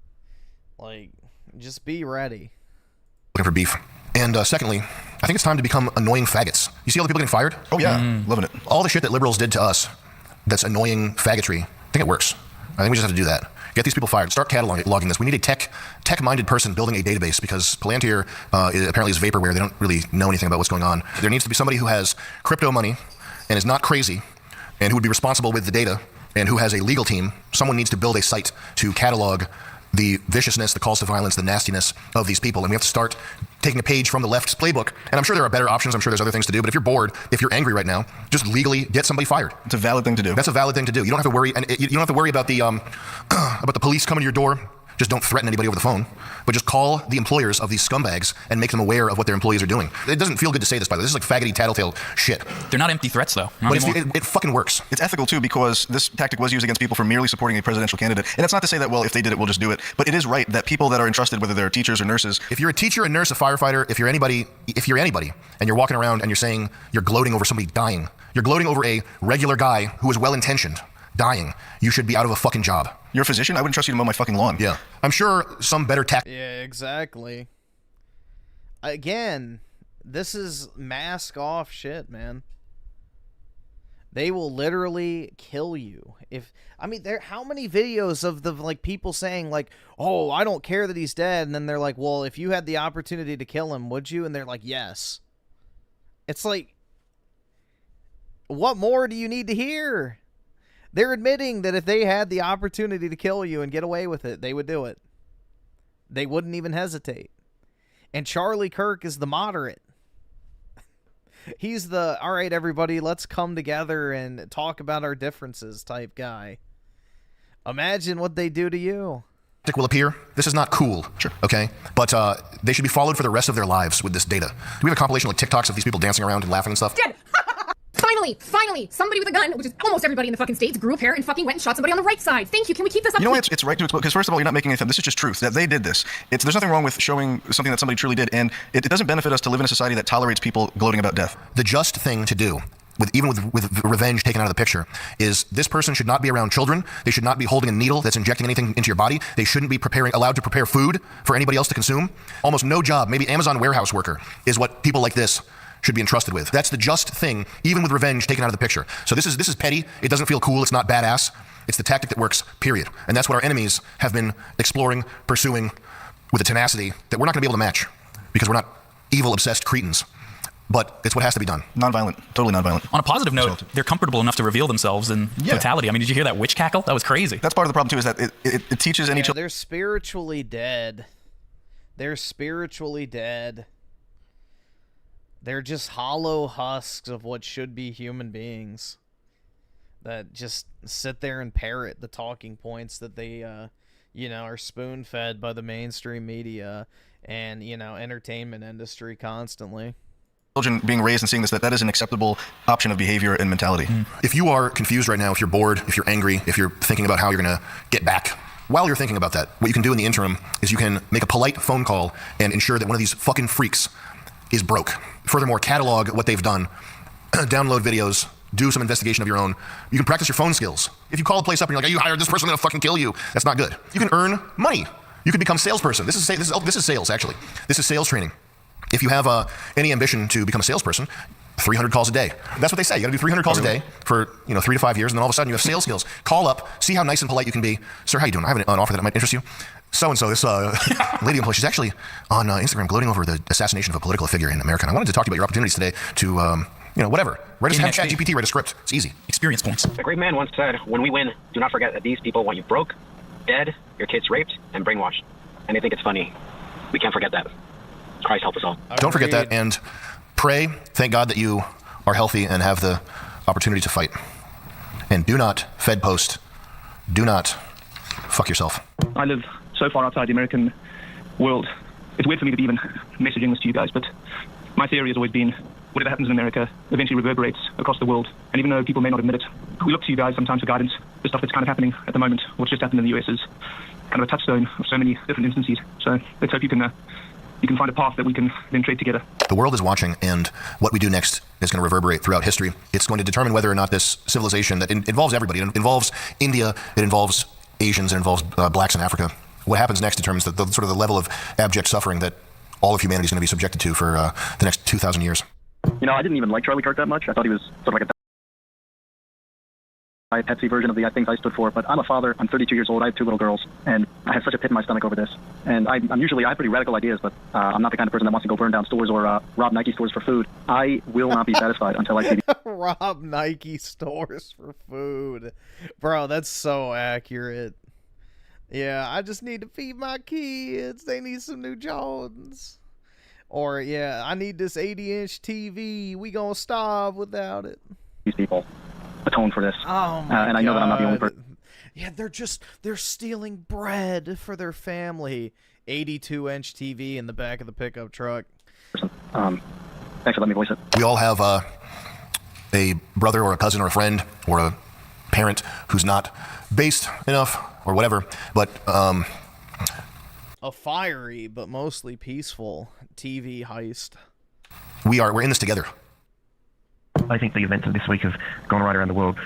Like, just be ready. Looking for beef. And secondly, I think it's time to become annoying faggots. You see all the people getting fired? Oh yeah, loving it. All the shit that liberals did to us, that's annoying faggotry. I think it works. I think we just have to do that. Get these people fired. Start cataloging this. We need a tech-minded person building a database because Palantir apparently is vaporware. They don't really know anything about what's going on. There needs to be somebody who has crypto money and is not crazy and who would be responsible with the data and who has a legal team. Someone needs to build a site to catalog the viciousness, the calls to violence, the nastiness of these people. And we have to start taking a page from the left's playbook. And I'm sure there are better options. I'm sure there's other things to do. But if you're bored, if you're angry right now, just legally get somebody fired. It's a valid thing to do. That's a valid thing to do. You don't have to worry, and you don't have to worry about the police coming to your door. Just don't threaten anybody over the phone, but just call the employers of these scumbags and make them aware of what their employees are doing. It doesn't feel good to say this, by the way. This is like faggoty tattletale shit. They're not empty threats, though. But it fucking works. It's ethical, too, because this tactic was used against people for merely supporting a presidential candidate. And it's not to say that, well, if they did it, we'll just do it. But it is right that people that are entrusted, whether they're teachers or nurses. If you're a teacher, a nurse, a firefighter, if you're anybody, and you're walking around and you're saying you're gloating over somebody dying, you're gloating over a regular guy who is well-intentioned dying, you should be out of a fucking job. You're a physician? I wouldn't trust you to mow my fucking lawn. Yeah. I'm sure some better Yeah, exactly. Again, this is mask off shit, man. They will literally kill you. How many videos of the people saying "Oh, I don't care that he's dead," and then they're like, "Well, if you had the opportunity to kill him, would you?" And they're like, "Yes." It's like, what more do you need to hear? They're admitting that if they had the opportunity to kill you and get away with it, they would do it. They wouldn't even hesitate. And Charlie Kirk is the moderate. He's the, all right, everybody, let's come together and talk about our differences type guy. Imagine what they do to you. Will appear. This is not cool. Sure. Okay? But they should be followed for the rest of their lives with this data. Do we have a compilation TikToks of these people dancing around and laughing and stuff? Dead! Finally, somebody with a gun, which is almost everybody in the fucking states, grew a pair and fucking went and shot somebody on the right side. Thank you. Can we keep this up? You know why it's right to expose? Because first of all, you're not making anything. This is just truth. That they did this. There's nothing wrong with showing something that somebody truly did, and it doesn't benefit us to live in a society that tolerates people gloating about death. The just thing to do, with revenge taken out of the picture, is this person should not be around children. They should not be holding a needle that's injecting anything into your body. They shouldn't be allowed to prepare food for anybody else to consume. Almost no job, maybe Amazon warehouse worker, is what people like this should be entrusted with. That's the just thing, even with revenge taken out of the picture. So this is petty. It doesn't feel cool. It's not badass. It's the tactic that works, period. And that's what our enemies have been exploring, pursuing with a tenacity that we're not going to be able to match because we're not evil, obsessed cretins. But it's what has to be done. Nonviolent, totally nonviolent. On a positive note, they're comfortable enough to reveal themselves in totality. I mean, did you hear that witch cackle? That was crazy. That's part of the problem, too, is that it teaches any children. They're spiritually dead. They're spiritually dead. They're just hollow husks of what should be human beings that just sit there and parrot the talking points that they, are spoon-fed by the mainstream media and, entertainment industry constantly. Children being raised and seeing this, that is an acceptable option of behavior and mentality. If you are confused right now, if you're bored, if you're angry, if you're thinking about how you're going to get back, while you're thinking about that, what you can do in the interim is you can make a polite phone call and ensure that one of these fucking freaks is broke. Furthermore, catalog what they've done, download videos, do some investigation of your own. You can practice your phone skills. If you call a place up and you're like, hey, you hired this person, I'm gonna fucking kill you. That's not good. You can earn money. You can become a salesperson. This is sales, actually. This is sales training. If you have any ambition to become a salesperson, 300 calls a day. That's what they say. You gotta do 300 calls a day for 3 to 5 years, and then all of a sudden you have sales skills. Call up, see how nice and polite you can be. Sir, how you doing? I have an offer that might interest you. So-and-so, this lady employee, she's actually on Instagram gloating over the assassination of a political figure in America. And I wanted to talk to you about your opportunities today to, whatever. Have ChatGPT write a script. It's easy. Experience points. A great man once said, when we win, do not forget that these people want you broke, dead, your kids raped, and brainwashed. And they think it's funny. We can't forget that. Christ help us all. Don't forget that, and pray, thank God that you are healthy and have the opportunity to fight. And do not, Fed post, do not fuck yourself. I live so far outside the American world. It's weird for me to be even messaging this to you guys, but my theory has always been whatever happens in America eventually reverberates across the world. And even though people may not admit it, we look to you guys sometimes for guidance. The stuff that's kind of happening at the moment, what's just happened in the US, is kind of a touchstone of so many different instances. So let's hope you can find a path that we can then tread together. The world is watching, and what we do next is going to reverberate throughout history. It's going to determine whether or not this civilization that involves everybody, it involves India, it involves Asians, it involves blacks in Africa. What happens next determines the sort of the level of abject suffering that all of humanity is going to be subjected to for the next 2,000 years. I didn't even like Charlie Kirk that much. I thought he was sort of like a Pepsi version of the things I stood for, but I'm a father. I'm 32 years old. I have 2 little girls, and I have such a pit in my stomach over this. And I have pretty radical ideas, but I'm not the kind of person that wants to go burn down stores or rob Nike stores for food. I will not be satisfied until I see rob Nike stores for food. Bro, that's so accurate. Yeah, I just need to feed my kids. They need some new Jordans. Or, yeah, I need this 80-inch TV. We gonna starve without it. These people atone for this. Oh, my and I know that I'm not the only person. Yeah, they're stealing bread for their family. 82-inch TV in the back of the pickup truck. Thanks for letting me voice it. We all have a brother or a cousin or a friend or a parent who's not based enough or whatever, but a fiery but mostly peaceful TV heist. We're in this together. I think the events of this week have gone right around the world,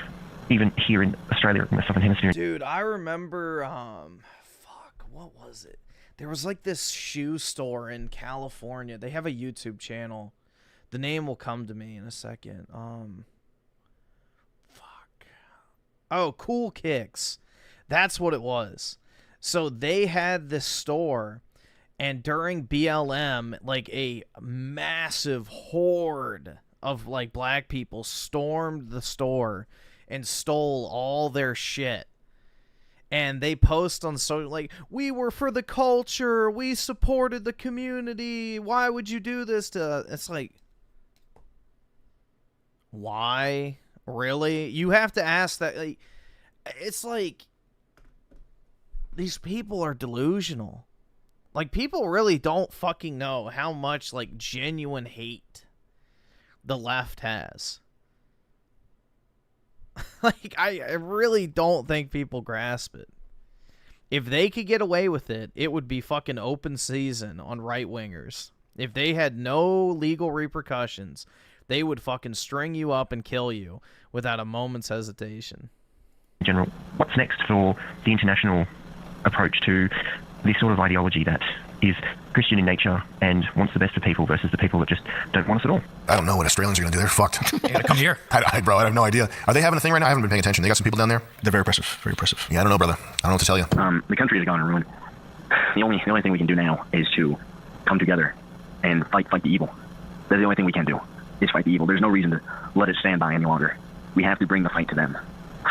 even here in Australia, in the Southern Hemisphere. Dude, I remember, what was it? There was like this shoe store in California. They have a YouTube channel. The name will come to me in a second. Oh, Cool Kicks. That's what it was. So they had this store, and during BLM, like a massive horde of like black people stormed the store and stole all their shit. And they post on social like, we were for the culture, we supported the community, why would you do this to us? It's like, why? Really? You have to ask that. Like, it's like, these people are delusional. Like, people really don't fucking know how much like genuine hate the left has. Like, I really don't think people grasp it. If they could get away with it, it would be fucking open season on right-wingers. If they had no legal repercussions, they would fucking string you up and kill you without a moment's hesitation. In general, what's next for the international approach to this sort of ideology that is Christian in nature and wants the best for people versus the people that just don't want us at all? I don't know what Australians are going to do. They're fucked. You gotta come here. Bro, I have no idea. Are they having a thing right now? I haven't been paying attention. They got some people down there? They're very oppressive. Very oppressive. Yeah, I don't know, brother. I don't know what to tell you. The country has gone in ruin. The only thing we can do now is to come together and fight the evil. That's the only thing we can do, is fight the evil. There's no reason to let it stand by any longer. We have to bring the fight to them.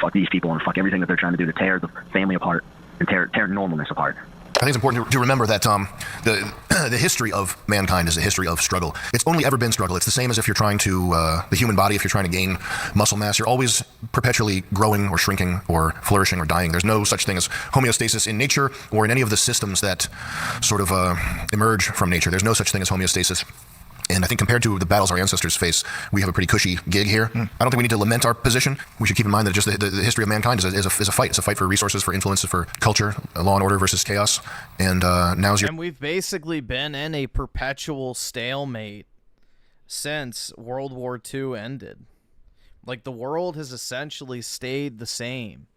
Fuck these people and fuck everything that they're trying to do to tear the family apart and tear normalness apart. I think it's important to remember that the history of mankind is a history of struggle. It's only ever been struggle. It's the same as if you're trying to, the human body, if you're trying to gain muscle mass, you're always perpetually growing or shrinking or flourishing or dying. There's no such thing as homeostasis in nature or in any of the systems that sort of emerge from nature. There's no such thing as homeostasis. And I think compared to the battles our ancestors face, we have a pretty cushy gig here. I don't think we need to lament our position. We should keep in mind that just the history of mankind is a fight. It's a fight for resources, for influence, for culture, law and order versus chaos. And And we've basically been in a perpetual stalemate since World War II ended. Like, the world has essentially stayed the same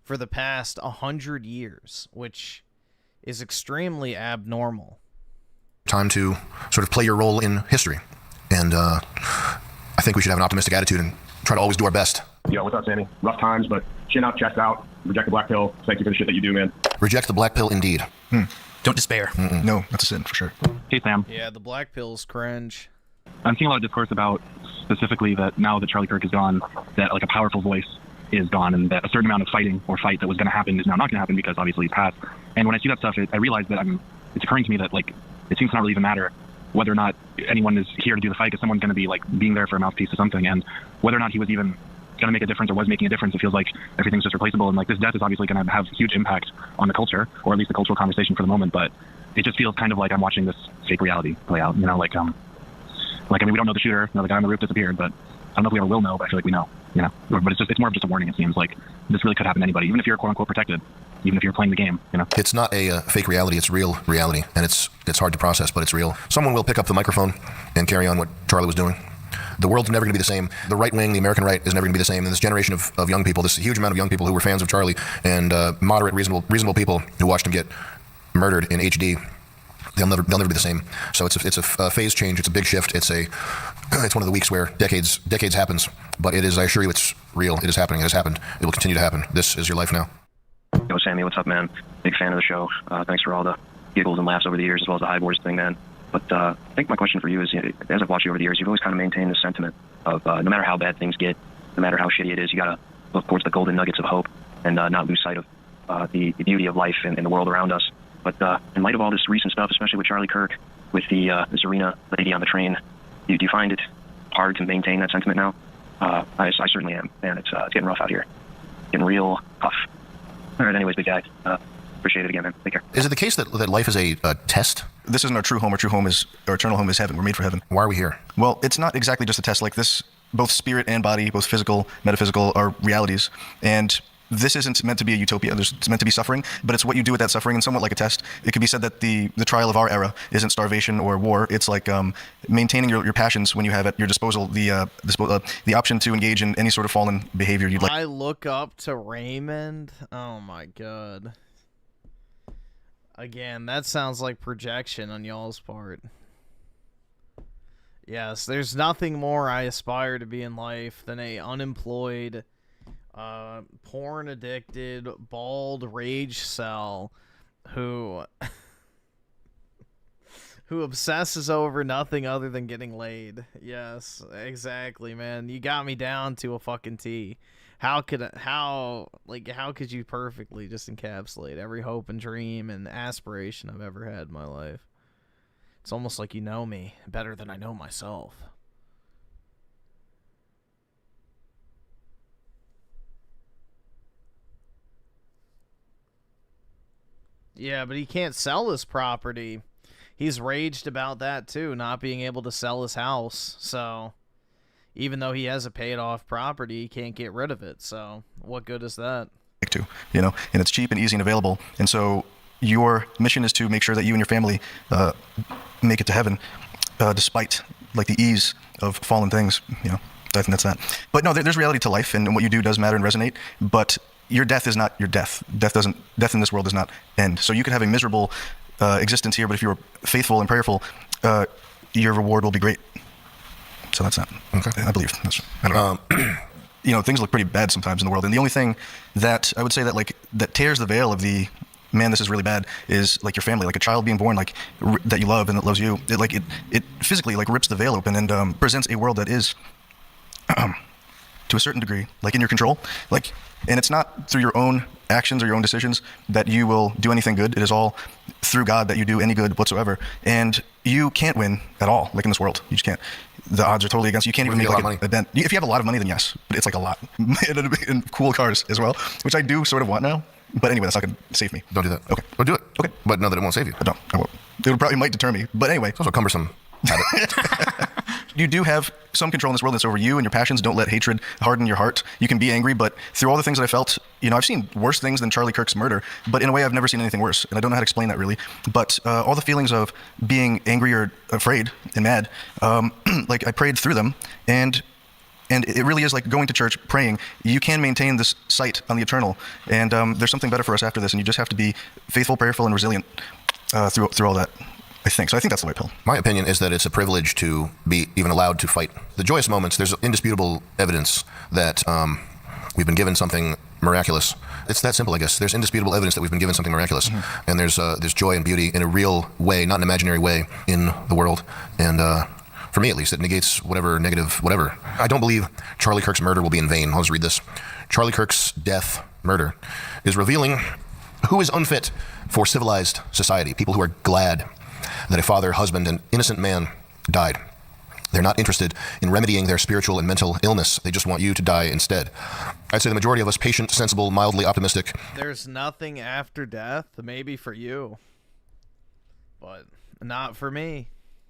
for the past 100 years, which is extremely abnormal. Time to sort of play your role in history. And I think we should have an optimistic attitude and try to always do our best. Yo, what's up, Sammy? Rough times, but chin up, chest out. Reject the black pill. Thank you for the shit that you do, man. Reject the black pill, indeed. Don't despair. No, that's a sin for sure. Hey, Sam. Yeah, the black pill's cringe. I'm seeing a lot of discourse about specifically that now that Charlie Kirk is gone, that like a powerful voice is gone, and that a certain amount of fighting or fight that was going to happen is now not going to happen because obviously he's passed. And when I see that stuff, I realize that it's occurring to me that like it seems to not really even matter whether or not anyone is here to do the fight, because someone's going to be like being there for a mouthpiece or something, and whether or not he was even going to make a difference or was making a difference, it feels like everything's just replaceable. And like this death is obviously going to have huge impact on the culture, or at least the cultural conversation for the moment. But it just feels kind of like I'm watching this fake reality play out. You know, like I mean, we don't know the shooter. You know, the guy on the roof disappeared, but I don't know if we ever will know. But I feel like we know. You know, but it's more of just a warning. It seems like this really could happen to anybody, even if you're quote unquote protected. Even if you're playing the game, you know. It's not a fake reality, it's real reality, and it's hard to process, but it's real. Someone will pick up the microphone and carry on what Charlie was doing. The world's never going to be the same. The right wing, the American right, is never going to be the same. And this generation of young people, this huge amount of young people who were fans of Charlie, and moderate, reasonable people who watched him get murdered in HD, they'll never be the same. So it's a phase change. It's a big shift. It's a It's one of the weeks where decades happens, but it is, I assure you, it's real. It is happening. It has happened. It will continue to happen. This is your life now. Yo, Sammy, what's up, man? Big fan of the show. Thanks for all the giggles and laughs over the years, as well as the Hyde Wars thing, man. But I think my question for you is, as I've watched you over the years, you've always kind of maintained this sentiment of no matter how bad things get, no matter how shitty it is, you got to look towards the golden nuggets of hope and not lose sight of the beauty of life and the world around us. But in light of all this recent stuff, especially with Charlie Kirk, with the Serena lady on the train, do you find it hard to maintain that sentiment now? I certainly am, and it's getting rough out here. Getting real tough. All right, anyways, big guy. Appreciate it again, man. Take care. Is it the case that life is a test? This isn't our true home. Our eternal home is heaven. We're made for heaven. Why are we here? Well, it's not exactly just a test like this. Both spirit and body, both physical, metaphysical, are realities. And this isn't meant to be a utopia. It's meant to be suffering, but it's what you do with that suffering, and somewhat like a test. It could be said that the trial of our era isn't starvation or war. It's like maintaining your passions when you have at your disposal the option to engage in any sort of fallen behavior you'd like. I look up to Raymond. Oh my god. Again, that sounds like projection on y'all's part. Yes, there's nothing more I aspire to be in life than a unemployed, porn-addicted, bald rage cell who obsesses over nothing other than getting laid. Yes, exactly, man. You got me down to a fucking T. How could you perfectly just encapsulate every hope and dream and aspiration I've ever had in my life? It's almost like you know me better than I know myself. Yeah, but he can't sell his property. He's raged about that too, not being able to sell his house. So, even though he has a paid-off property, he can't get rid of it. So, what good is that? And it's cheap and easy and available. And so, your mission is to make sure that you and your family make it to heaven, despite like the ease of fallen things. I think that's that. But no, there's reality to life, and what you do does matter and resonate. But your death is not your death. Death in this world does not end. So you could have a miserable existence here, but if you're faithful and prayerful, your reward will be great. So that's that. Okay, I believe. I don't know. Things look pretty bad sometimes in the world, and the only thing that I would say that tears the veil of the man, this is really bad, is like your family, like a child being born, like that you love and that loves you. It physically like rips the veil open and presents a world that is, to a certain degree, like in your control. And it's not through your own actions or your own decisions that you will do anything good. It is all through God that you do any good whatsoever. And you can't win at all, like in this world. You just can't. The odds are totally against you. You can't even make like a dent. If you have a lot of money, then yes, but it's like a lot. And cool cars as well, which I do sort of want now. But anyway, that's not going to save me. Don't do that. Okay. Don't do it. Okay. But know that it won't save you. I won't. It might deter me. But anyway. It's also cumbersome. You do have some control in this world that's over you and your passions. Don't let hatred harden your heart. You can be angry, but through all the things that I felt, I've seen worse things than Charlie Kirk's murder, but in a way I've never seen anything worse, and I don't know how to explain that really. But all the feelings of being angry or afraid and mad, I prayed through them, and it really is like going to church, praying. You can maintain this sight on the eternal, and there's something better for us after this, and you just have to be faithful, prayerful, and resilient through all that. I think that's the way pill. My opinion is that it's a privilege to be even allowed to fight. The joyous moments, there's indisputable evidence that we've been given something miraculous. It's that simple, I guess. There's indisputable evidence that we've been given something miraculous. Mm-hmm. And there's joy and beauty in a real way, not an imaginary way, in the world. And for me, at least, it negates whatever negative, whatever. I don't believe Charlie Kirk's murder will be in vain. I'll just read this. Charlie Kirk's death, murder, is revealing who is unfit for civilized society. People who are glad that a father, husband, and innocent man died. They're not interested in remedying their spiritual and mental illness. They just want you to die instead. I'd say the majority of us, patient, sensible, mildly optimistic. There's nothing after death, maybe for you, but not for me.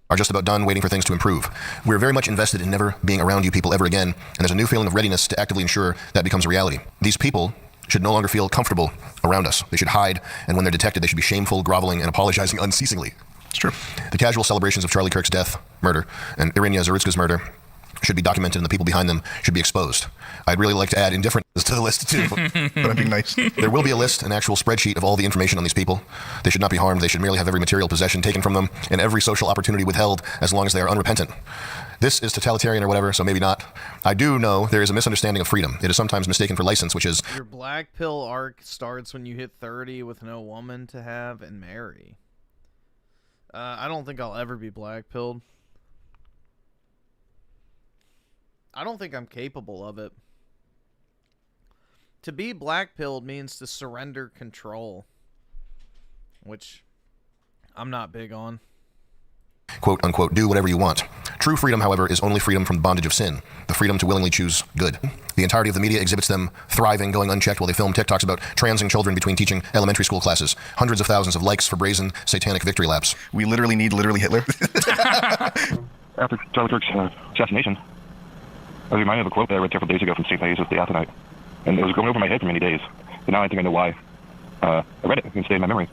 Are just about done waiting for things to improve. We're very much invested in never being around you people ever again, and there's a new feeling of readiness to actively ensure that becomes a reality. These people should no longer feel comfortable around us. They should hide, and when they're detected, they should be shameful, groveling, and apologizing unceasingly. It's true. The casual celebrations of Charlie Kirk's death, murder, and Iryna Zarutska's murder should be documented and the people behind them should be exposed. I'd really like to add indifferent to the list too. That'd be nice. There will be a list, an actual spreadsheet of all the information on these people. They should not be harmed. They should merely have every material possession taken from them and every social opportunity withheld as long as they are unrepentant. This is totalitarian or whatever, so maybe not. I do know there is a misunderstanding of freedom. It is sometimes mistaken for license, which is... Your black pill arc starts when you hit 30 with no woman to have and marry. I don't think I'll ever be black pilled. I don't think I'm capable of it. To be black-pilled means to surrender control, which I'm not big on. Quote, unquote, do whatever you want. True freedom, however, is only freedom from the bondage of sin, the freedom to willingly choose good. The entirety of the media exhibits them thriving, going unchecked while they film TikToks about transing children between teaching elementary school classes. Hundreds of thousands of likes for brazen, satanic victory laps. We literally need Hitler. After Charlie Kirk's assassination, I was reminded of a quote that I read several days ago from St. Ignatius the Athonite, and it was going over my head for many days. But now I think I know why. I read it and stayed in my memory.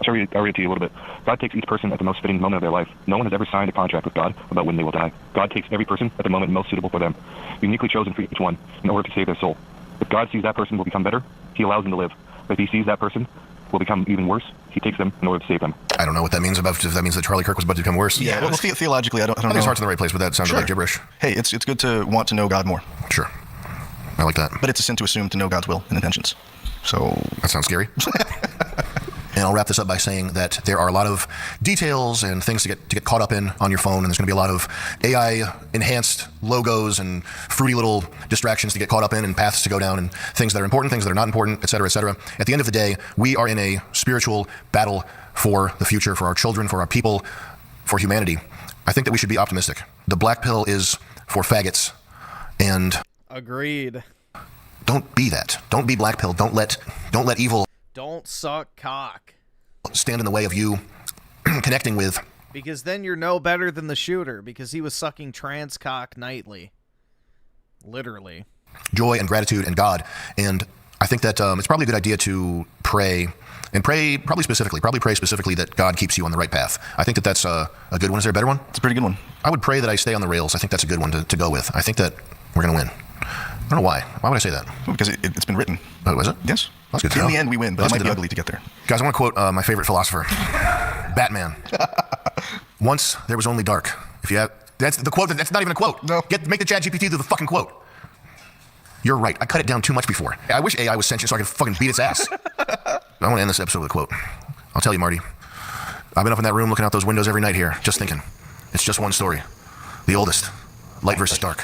I'll read it to you a little bit. God takes each person at the most fitting moment of their life. No one has ever signed a contract with God about when they will die. God takes every person at the moment most suitable for them, uniquely chosen for each one, in order to save their soul. If God sees that person will become better, he allows them to live. But if he sees that person will become even worse, he takes them in order to save them. I don't know what that means if that means that Charlie Kirk was about to become worse. Yeah, well, theologically, I don't know. His heart's in the right place, but that sounded like gibberish. Hey, it's good to want to know God more. Sure. I like that. But it's a sin to assume to know God's will and intentions. So... That sounds scary. And I'll wrap this up by saying that there are a lot of details and things to get caught up in on your phone, and there's going to be a lot of AI-enhanced logos and fruity little distractions to get caught up in and paths to go down and things that are important, things that are not important, et cetera, et cetera. At the end of the day, we are in a spiritual battle for the future, for our children, for our people, for humanity. I think that we should be optimistic. The black pill is for faggots, and... Agreed. Don't be that. Don't be black pill. Don't let evil... Don't suck cock. Stand in the way of you connecting with... Because then you're no better than the shooter, because he was sucking trans cock nightly. Literally. Joy and gratitude and God. And I think that it's probably a good idea to pray, and pray specifically that God keeps you on the right path. I think that that's a good one. Is there a better one? It's a pretty good one. I would pray that I stay on the rails. I think that's a good one to go with. I think that we're going to win. I don't know why. Why would I say that? Well, because it's been written. Oh, was it? Yes. That's good. In the end, we win, but it might be ugly to get there. Guys, I want to quote my favorite philosopher, Batman. Once there was only dark. That's the quote. That's not even a quote. No. Make the ChatGPT do the fucking quote. You're right. I cut it down too much before. I wish AI was sentient so I could fucking beat its ass. I want to end this episode with a quote. I'll tell you, Marty. I've been up in that room looking out those windows every night here, just thinking. It's just one story. The oldest. Light versus dark.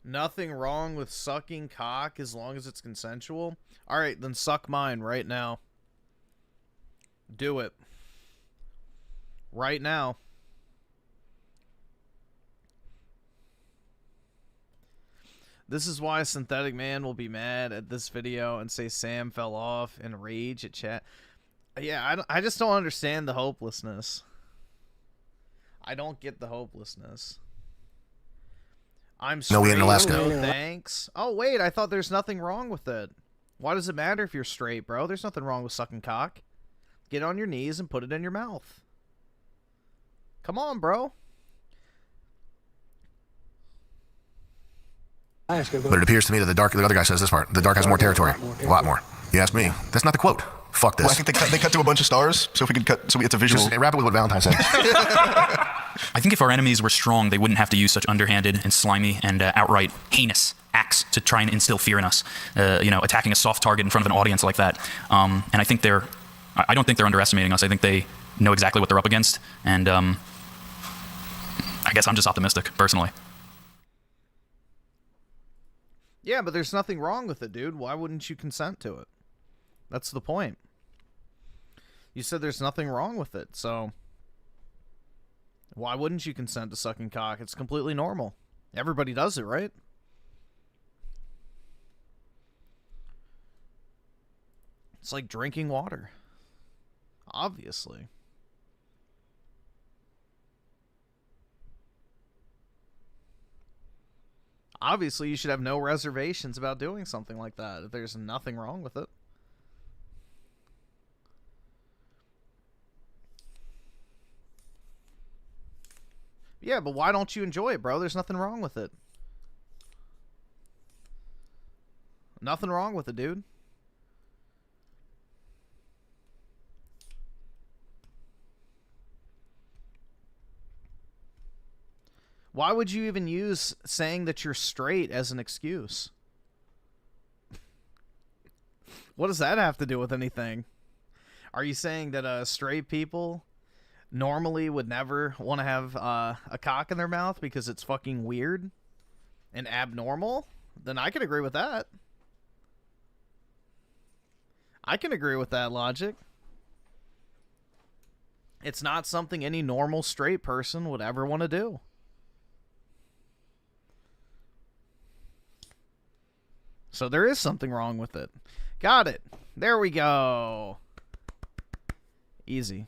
Nothing wrong with sucking cock as long as it's consensual. All right, then suck mine right now. Do it. Right now. This is why Synthetic Man will be mad at this video and say Sam fell off and rage at chat. Yeah, I just don't understand the hopelessness. I don't get the hopelessness. I'm straight. No, we in Alaska. No, thanks. Oh, wait, I thought there's nothing wrong with it. Why does it matter if you're straight, bro? There's nothing wrong with sucking cock. Get on your knees and put it in your mouth. Come on, bro. But it appears to me that the other guy says this part. The dark has more territory. A lot more. You ask me. That's not the quote. Fuck this. Well, I think they cut to a bunch of stars, so if we could cut, so it's a visual. Just wrap it with what Valentine said. I think if our enemies were strong, they wouldn't have to use such underhanded and slimy and outright heinous acts to try and instill fear in us. Attacking a soft target in front of an audience like that. And I don't think they're underestimating us. I think they know exactly what they're up against. And I guess I'm just optimistic, personally. Yeah, but there's nothing wrong with it, dude. Why wouldn't you consent to it? That's the point. You said there's nothing wrong with it, so why wouldn't you consent to sucking cock? It's completely normal. Everybody does it, right? It's like drinking water. Obviously. Obviously, you should have no reservations about doing something like that if there's nothing wrong with it. Yeah, but why don't you enjoy it, bro? There's nothing wrong with it. Nothing wrong with it, dude. Why would you even use saying that you're straight as an excuse? What does that have to do with anything? Are you saying that straight people normally would never want to have a cock in their mouth because it's fucking weird and abnormal? Then I can agree with that. I can agree with that logic. It's not something any normal straight person would ever want to do. So there is something wrong with it. Got it. There we go. Easy.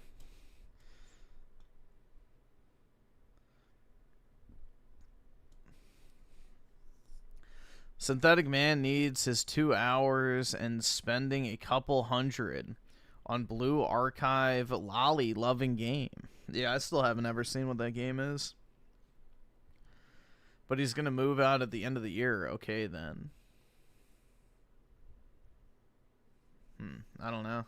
Synthetic man needs his 2 hours and spending a couple hundred on Blue Archive lolly loving game. Yeah, I still haven't ever seen what that game is. But he's going to move out at the end of the year. Okay, then. I don't know.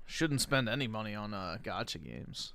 Shouldn't spend any money on gacha games.